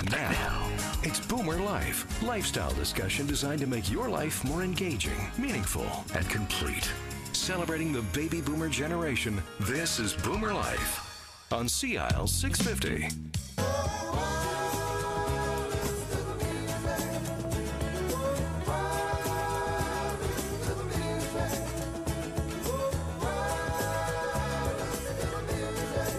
And now, it's BoomerLife, lifestyle discussion designed to make your life more engaging, meaningful, and complete. Celebrating the baby boomer generation, this is BoomerLife on CIL 650.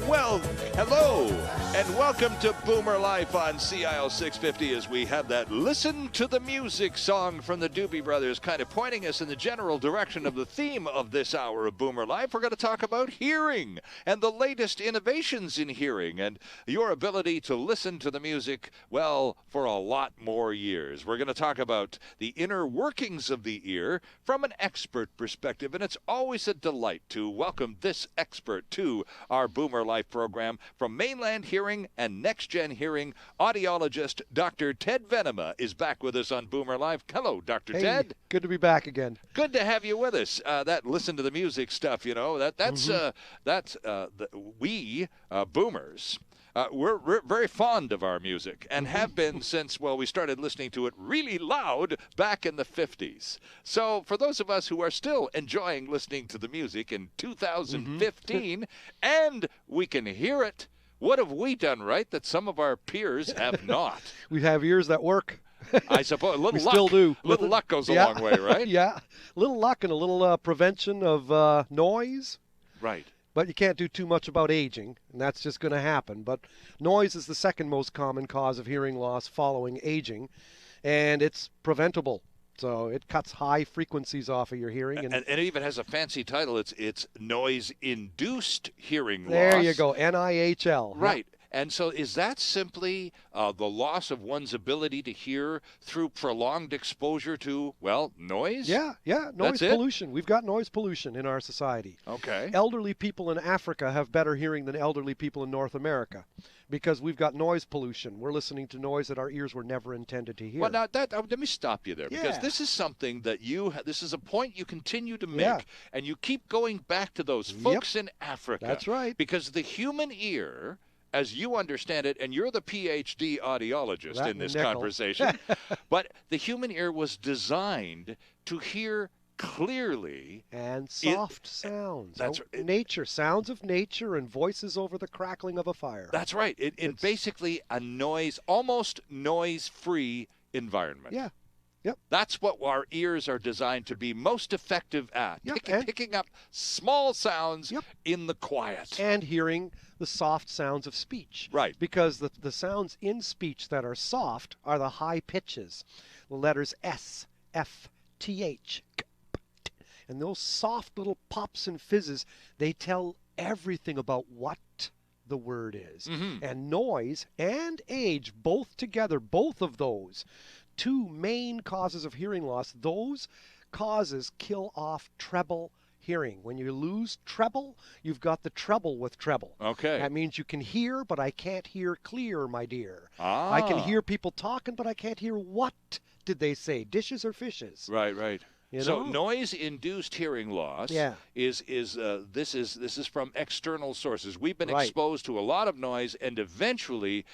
Well, hello, and welcome to Boomer Life on CIL 650 as we have that Listen to the Music song from the Doobie Brothers kind of pointing us in the general direction of the theme of this hour of Boomer Life. We're going to talk about hearing and the latest innovations in hearing and your ability to listen to the music, well, for a lot more years. We're going to talk about the inner workings of the ear from an expert perspective, and it's always a delight to welcome this expert to our Boomer Life program from Mainland Hearing and Next Gen Hearing. Audiologist Dr. Ted Venema is back with us on Boomer Life. Hello, Dr. Ted. Good to be back again. Good to have you with us. That listen to the music stuff, you know, we boomers. We're very fond of our music and have been since, well, we started listening to it really loud back in the 50s. So for those of us who are still enjoying listening to the music in 2015 and we can hear it, what have we done right that some of our peers have not? We have ears that work. I suppose. A little we luck. Still do. A little luck goes a long way, right? Yeah. A little luck and a little prevention of noise. Right. But you can't do too much about aging, and that's just going to happen. But noise is the second most common cause of hearing loss following aging, and it's preventable. So it cuts high frequencies off of your hearing. And it even has a fancy title. It's noise-induced hearing loss. There you go, NIHL. Right. And so is that simply the loss of one's ability to hear through prolonged exposure to, well, noise? Yeah, noise pollution. We've got noise pollution in our society. Okay. Elderly people in Africa have better hearing than elderly people in North America because we've got noise pollution. We're listening to noise that our ears were never intended to hear. Well, now, let me stop you there because this is something that this is a point you continue to make, and you keep going back to those folks in Africa. That's right. Because the human ear, as you understand it, and you're the PhD audiologist in this conversation, but the human ear was designed to hear clearly and soft sounds. That's nature, sounds of nature, and voices over the crackling of a fire. That's right. It's basically a almost noise-free environment. Yeah. Yep. That's what our ears are designed to be most effective at, picking up small sounds in the quiet. And hearing the soft sounds of speech. Right. Because the sounds in speech that are soft are the high pitches, the letters S, F, TH. And those soft little pops and fizzes, they tell everything about what the word is. And noise and age, both together, both of those, two main causes of hearing loss, those causes kill off treble hearing. When you lose treble, you've got the trouble with treble. Okay. That means you can hear, but I can't hear clear, my dear. I can hear people talking, but I can't hear what did they say, dishes or fishes. Right. So noise-induced hearing loss is from external sources. We've been exposed to a lot of noise, and eventually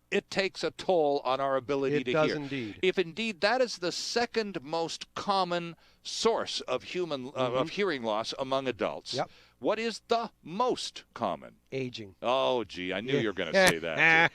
it takes a toll on our ability to hear. It does indeed. If indeed that is the second most common source of hearing loss among adults, what is the most common? Aging. Oh, gee, I knew you were going to say that.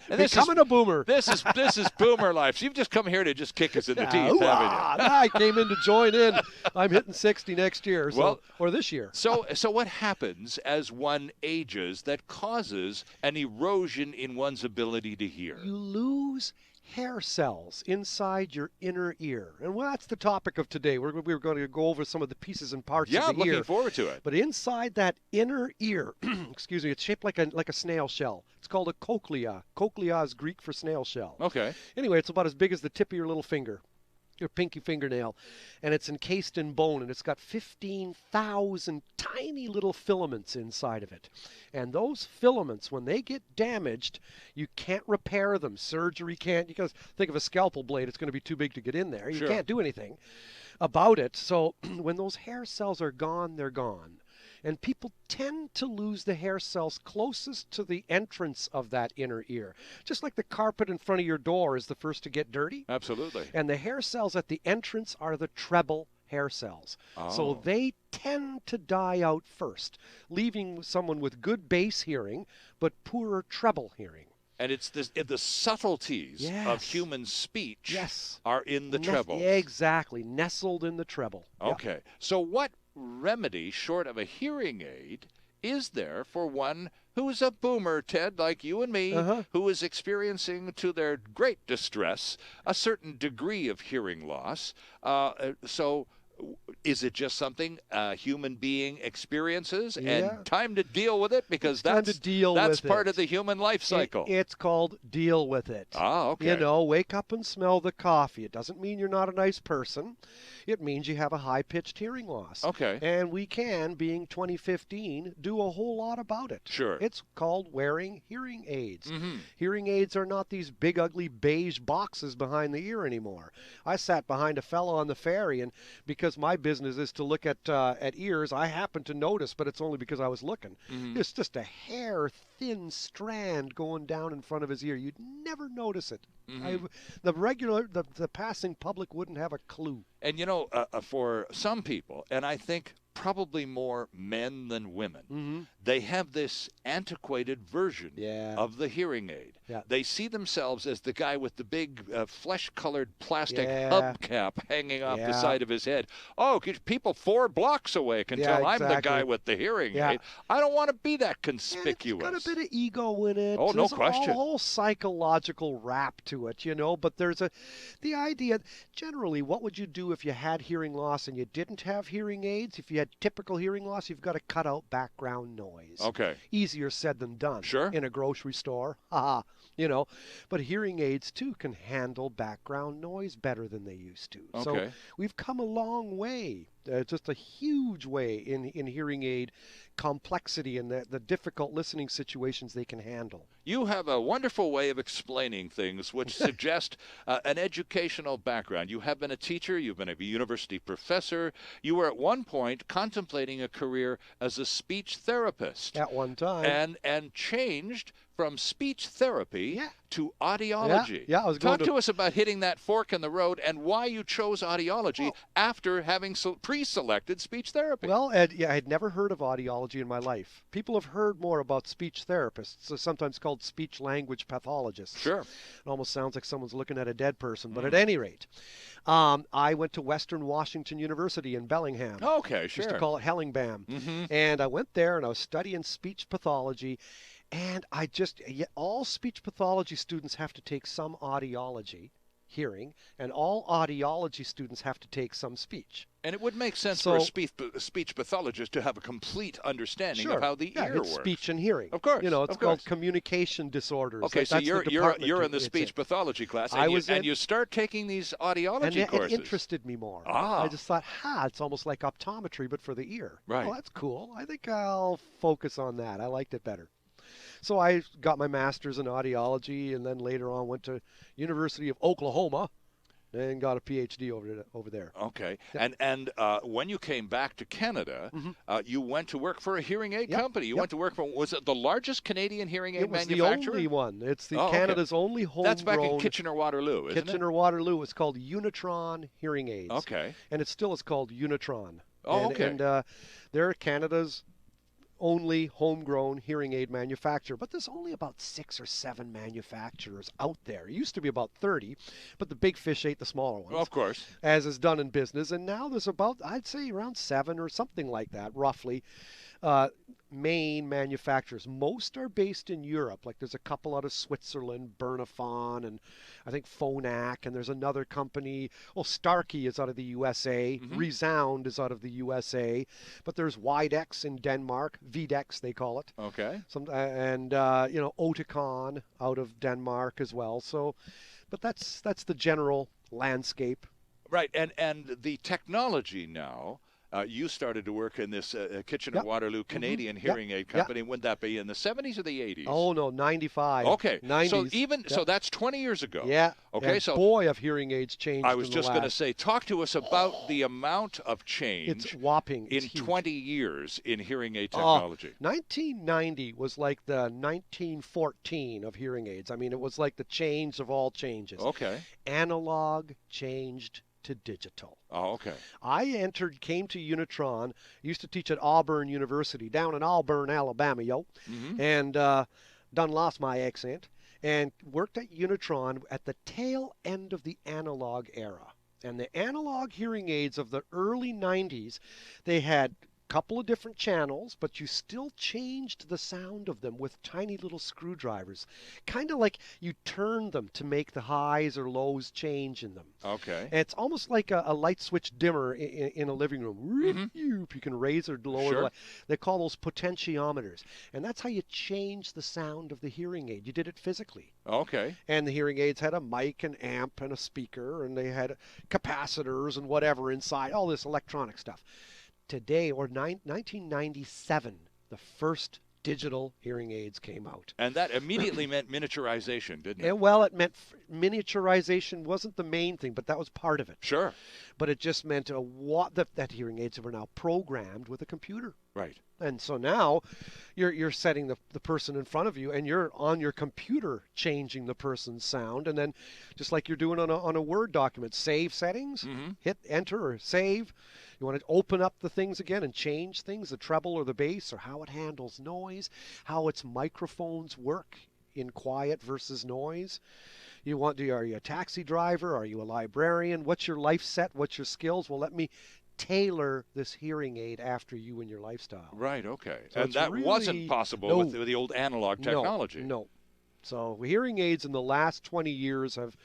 Becoming a boomer. This is Boomer Life. So you've just come here to just kick us in the teeth, haven't you? I came in to join in. I'm hitting 60 next year, or this year. So what happens as one ages that causes an erosion in one's ability to hear? You lose hair cells inside your inner ear. And that's the topic of today. We're going to go over some of the pieces and parts of the ear. Yeah, I'm looking forward to it. But inside that inner ear, excuse me, it's shaped like a snail shell. It's called a cochlea. Cochlea is Greek for snail shell. Okay. Anyway, it's about as big as the tip of your little finger. Your pinky fingernail, and it's encased in bone, and it's got 15,000 tiny little filaments inside of it. And those filaments, when they get damaged, you can't repair them. Surgery can't. You can think of a scalpel blade. It's going to be too big to get in there. You can't do anything about it. So when those hair cells are gone, they're gone. And people tend to lose the hair cells closest to the entrance of that inner ear. Just like the carpet in front of your door is the first to get dirty. Absolutely. And the hair cells at the entrance are the treble hair cells. So Oh. they tend to die out first, leaving someone with good bass hearing but poorer treble hearing. And it's the subtleties of Yes. human speech Yes. are in the treble. Exactly. Nestled in the treble. Yep. Okay. So what remedy, short of a hearing aid, is there for one who is a boomer, Ted, like you and me, who is experiencing, to their great distress, a certain degree of hearing loss? So is it just something a human being experiences and time to deal with it? Because that's part of the human life cycle. It's called deal with it. Ah, okay. You know, wake up and smell the coffee. It doesn't mean you're not a nice person. It means you have a high-pitched hearing loss. Okay. And we can, being 2015, do a whole lot about it. Sure. It's called wearing hearing aids. Mm-hmm. Hearing aids are not these big, ugly beige boxes behind the ear anymore. I sat behind a fellow on the ferry, and because my business is to look at ears, I happened to notice, but it's only because I was looking. Mm-hmm. It's just a hair-thin strand going down in front of his ear. You'd never notice it. Mm-hmm. The passing public wouldn't have a clue. And you know, for some people, and I think probably more men than women, they have this antiquated version of the hearing aid. Yeah. They see themselves as the guy with the big flesh-colored plastic hubcap hanging off the side of his head. Oh, people 4 blocks away can tell I'm the guy with the hearing aid. I don't want to be that conspicuous. It's got a bit of ego in it. Oh, no There's question. a whole psychological wrap to it, you know. But there's the idea, generally, what would you do if you had hearing loss and you didn't have hearing aids? If you had typical hearing loss, you've got to cut out background noise. Okay. Easier said than done. Sure. In a grocery store. You know. But hearing aids, too, can handle background noise better than they used to. Okay. So we've come a long way. Just a huge way in hearing aid complexity and the difficult listening situations they can handle. You have a wonderful way of explaining things which suggest an educational background. You have been a teacher. You've been a university professor. You were at one point contemplating a career as a speech therapist. At one time. And changed from speech therapy to audiology. I was going Talk to us about hitting that fork in the road and why you chose audiology after having pre-selected speach therapy. Well, Ed, I had never heard of audiology in my life. People have heard more about speech therapists, sometimes called speech-language pathologists. Sure. It almost sounds like someone's looking at a dead person. But at any rate, I went to Western Washington University in Bellingham. Okay, sure. Used to call it Hellingbam. And I went there and I was studying speech pathology. And all speech pathology students have to take some audiology, hearing, and all audiology students have to take some speech. And it would make sense for a speech pathologist to have a complete understanding of how the ear works. Speech and hearing. Of course. You know, it's called communication disorders. Okay, so you're in the speech pathology class, and you start taking these audiology courses. It interested me more. I just thought, it's almost like optometry, but for the ear. Right. Well, that's cool. I think I'll focus on that. I liked it better. So I got my master's in audiology, and then later on went to University of Oklahoma and got a PhD over there. Okay. And when you came back to Canada, you went to work for a hearing aid company. You went to work for, was it the largest Canadian hearing aid manufacturer? It was the only one. It's Canada's only homegrown. That's back in Kitchener-Waterloo, isn't it? Kitchener-Waterloo. It's called Unitron Hearing Aids. Okay. And it still is called Unitron. Oh, okay. And they're Canada's only homegrown hearing aid manufacturer, but there's only about 6 or 7 manufacturers out there. It used to be about 30, but the big fish ate the smaller ones. Well, of course. As is done in business, and now there's about, I'd say, around 7 or something like that, roughly, main manufacturers. Most are based in Europe. Like there's a couple out of Switzerland, Bernafon, and I think Phonak, and there's another company. Well, Starkey is out of the USA. Resound is out of the USA. But there's Widex in Denmark. Videx, they call it. Okay. Oticon out of Denmark as well. So, but that's the general landscape. Right, and the technology now you started to work in this Kitchener-Waterloo Canadian hearing aid company. Wouldn't that be in the 70s or the 80s? Oh, no, 95. Okay. 90s. So that's 20 years ago. Yeah. Okay. And so boy, have hearing aids changed. I was just going to say, talk to us about the amount of change. It's whopping. In 20 years in hearing aid technology. 1990 was like the 1914 of hearing aids. I mean, it was like the change of all changes. Okay. Analog changed to digital. Oh, okay. I came to Unitron, used to teach at Auburn University, down in Auburn, Alabama, and done lost my accent, and worked at Unitron at the tail end of the analog era. And the analog hearing aids of the early 90s, they had couple of different channels, but you still changed the sound of them with tiny little screwdrivers. Kind of like you turn them to make the highs or lows change in them. Okay. And it's almost like a light switch dimmer in a living room. You can raise or lower the light. They call those potentiometers. And that's how you change the sound of the hearing aid. You did it physically. Okay. And the hearing aids had a mic, an amp, and a speaker, and they had capacitors and whatever inside, all this electronic stuff. Today, or 1997, the first digital hearing aids came out. And that immediately meant miniaturization, didn't it? Well, it meant miniaturization wasn't the main thing, but that was part of it. Sure. But it just meant that hearing aids were now programmed with a computer. Right. And so now you're setting the person in front of you, and you're on your computer changing the person's sound. And then just like you're doing on a Word document, save settings, hit enter or save. You want to open up the things again and change things, the treble or the bass, or how it handles noise, how its microphones work in quiet versus noise. Are you a taxi driver? Are you a librarian? What's your life set? What's your skills? Well, let me tailor this hearing aid after you and your lifestyle. Right, okay. So and that wasn't possible with the old analog technology. No. So hearing aids in the last 20 years have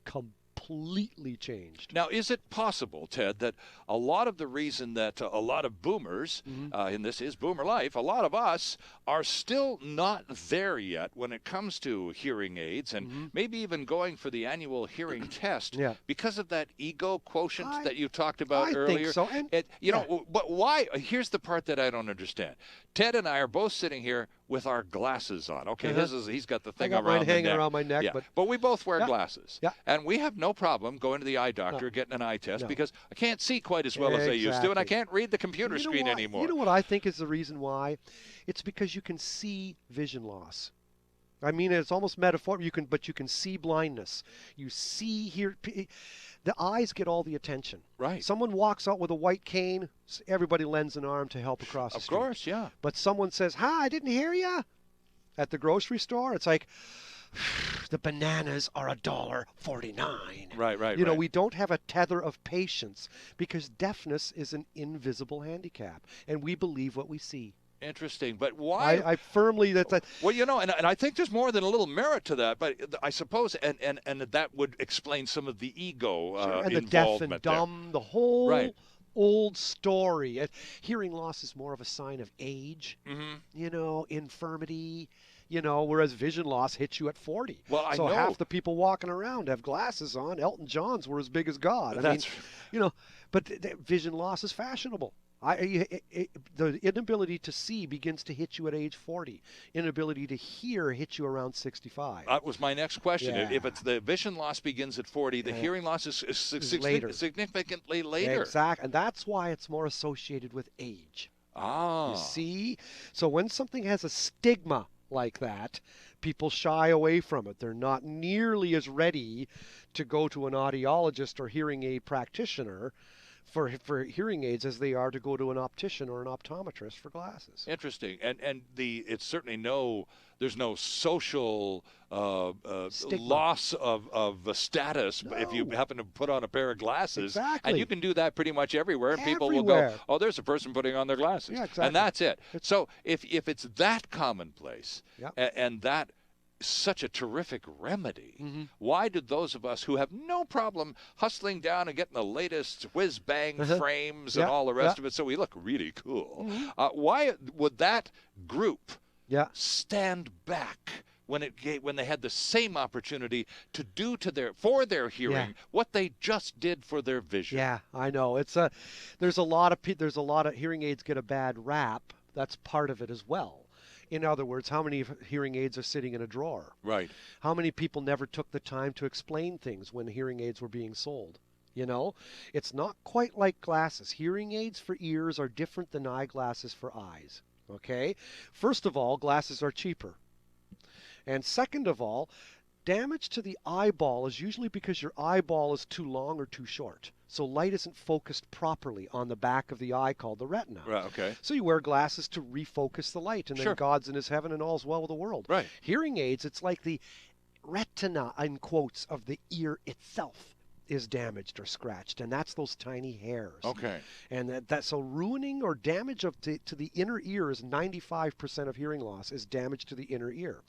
completely changed. Now, is it possible, Ted, that a lot of the reason that a lot of boomers, and this is Boomer Life, a lot of us are still not there yet when it comes to hearing aids and maybe even going for the annual hearing test because of that ego quotient that you talked about earlier? I think so. And, but why? Here's the part that I don't understand. Ted and I are both sitting here with our glasses on. Okay, he's got the thing around hanging around my neck. But we both wear glasses. Yeah. And we have no problem going to the eye doctor, getting an eye test, because I can't see quite as well as I used to, and I can't read the computer screen anymore. You know what I think is the reason why? It's because you can see vision loss. I mean, it's almost metaphorical. But you can see blindness. You see, hear. The eyes get all the attention. Right. Someone walks out with a white cane, everybody lends an arm to help across the street. Of course, yeah. But someone says, "Hi, I didn't hear you." At the grocery store, it's like, the bananas are $1.49. Right. You know, we don't have a tether of patience because deafness is an invisible handicap, and we believe what we see. Interesting, but why? I firmly well, you know, and I think there's more than a little merit to that, but I suppose, and that would explain some of the ego and the deaf and dumb, the whole old story. Hearing loss is more of a sign of age, you know, infirmity. You know, whereas vision loss hits you at 40. Well, I so know. Half the people walking around have glasses on. Elton John's were as big as God. I mean, you know, but vision loss is fashionable. The inability to see begins to hit you at age 40. Inability to hear hits you around 65. That was my next question. Yeah. If it's the vision loss begins at 40, the hearing loss is later. Significantly later. Exactly, and that's why it's more associated with age. Ah. You see? So when something has a stigma like that, people shy away from it. They're not nearly as ready to go to an audiologist or hearing aid practitioner for hearing aids as they are to go to an optician or an optometrist for glasses. Interesting. And it's certainly there's no social loss of status if you happen to put on a pair of glasses. Exactly. And you can do that pretty much everywhere, and people will go, "Oh, there's a person putting on their glasses." Yeah, exactly. And that's it. So if it's that commonplace and that such a terrific remedy, why did those of us who have no problem hustling down and getting the latest whiz-bang frames and all the rest of it so we look really cool, why would that group stand back when they had the same opportunity to do for their hearing what they just did for their vision. Yeah, I know. There's a lot of hearing aids get a bad rap. That's part of it as well. In other words, how many hearing aids are sitting in a drawer? Right. How many people never took the time to explain things when hearing aids were being sold? You know, it's not quite like glasses. Hearing aids for ears are different than eyeglasses for eyes. Okay? First of all, glasses are cheaper. And second of all, damage to the eyeball is usually because your eyeball is too long or too short. So light isn't focused properly on the back of the eye called the retina. Right, okay. So you wear glasses to refocus the light, and then God's in his heaven and all's well with the world. Right. Hearing aids, it's like the retina, in quotes, of the ear itself is damaged or scratched, and that's those tiny hairs. Okay. And so ruining or damage to the inner ear is 95% of hearing loss is damage to the inner ear.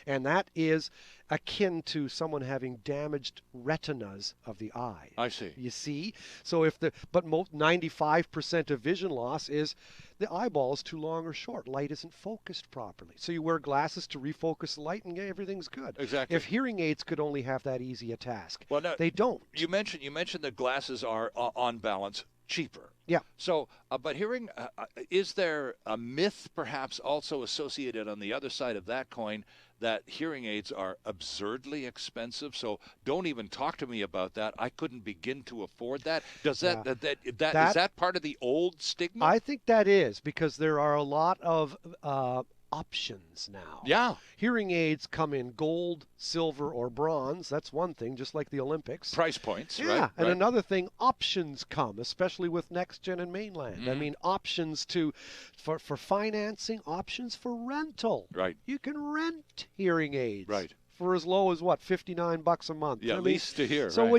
And that is akin to someone having damaged retinas of the eye. I see. You see? So but 95% of vision loss is the eyeball is too long or short. Light isn't focused properly. So you wear glasses to refocus the light and everything's good. Exactly. If hearing aids could only have that easy a task. Well, no, they don't. You mentioned that glasses are on balance cheaper. Yeah. So, but hearing, is there a myth perhaps also associated on the other side of that coin that hearing aids are absurdly expensive? So don't even talk to me about that. I couldn't begin to afford that. Does is that part of the old stigma? I think that is, because there are a lot of options now. Yeah. Hearing aids come in gold, silver, or bronze. That's one thing, just like the Olympics. Price points, yeah. right? And another thing, options come, especially with Next Gen and Mainland. I mean, options for financing, options for rental. Right. You can rent hearing aids. Right. For as low as what, $59 a month. Yeah, lease to hear. So right.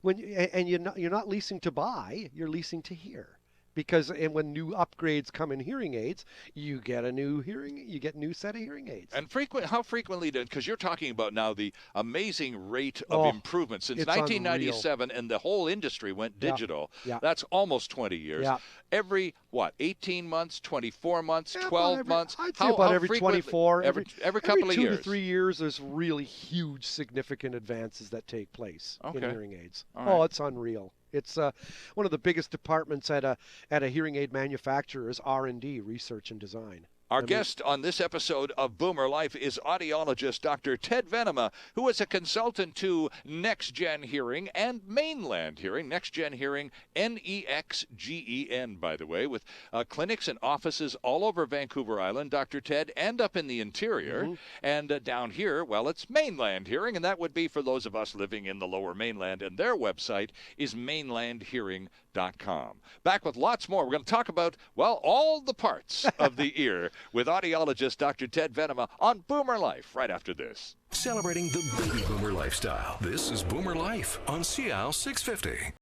when you're not leasing to buy, you're leasing to hear. Because when new upgrades come in hearing aids, you get a new set of hearing aids. And how frequently because you're talking about now the amazing rate of improvement since 1997, unreal. And the whole industry went digital. Yeah. That's almost 20 years. Yeah. Every 18 months, 24 months, 12 months? I'd say about every 24. Every couple of years. Every 2 to 3 years, there's really huge, significant advances that take place in hearing aids. Right. It's unreal. It's one of the biggest departments at a hearing aid manufacturer is R&D, research and design. Our guest on this episode of Boomer Life is audiologist Dr. Ted Venema, who is a consultant to Next Gen Hearing and Mainland Hearing. Next Gen Hearing, NEXGEN, by the way, with clinics and offices all over Vancouver Island, Dr. Ted, and up in the interior. Mm-hmm. And down here, well, it's Mainland Hearing, and that would be for those of us living in the lower mainland. And their website is mainlandhearing.com. Back with lots more. We're going to talk about, well, all the parts of the ear with audiologist Dr. Ted Venema on Boomer Life right after this. Celebrating the baby boomer lifestyle. This is Boomer Life on CL 650.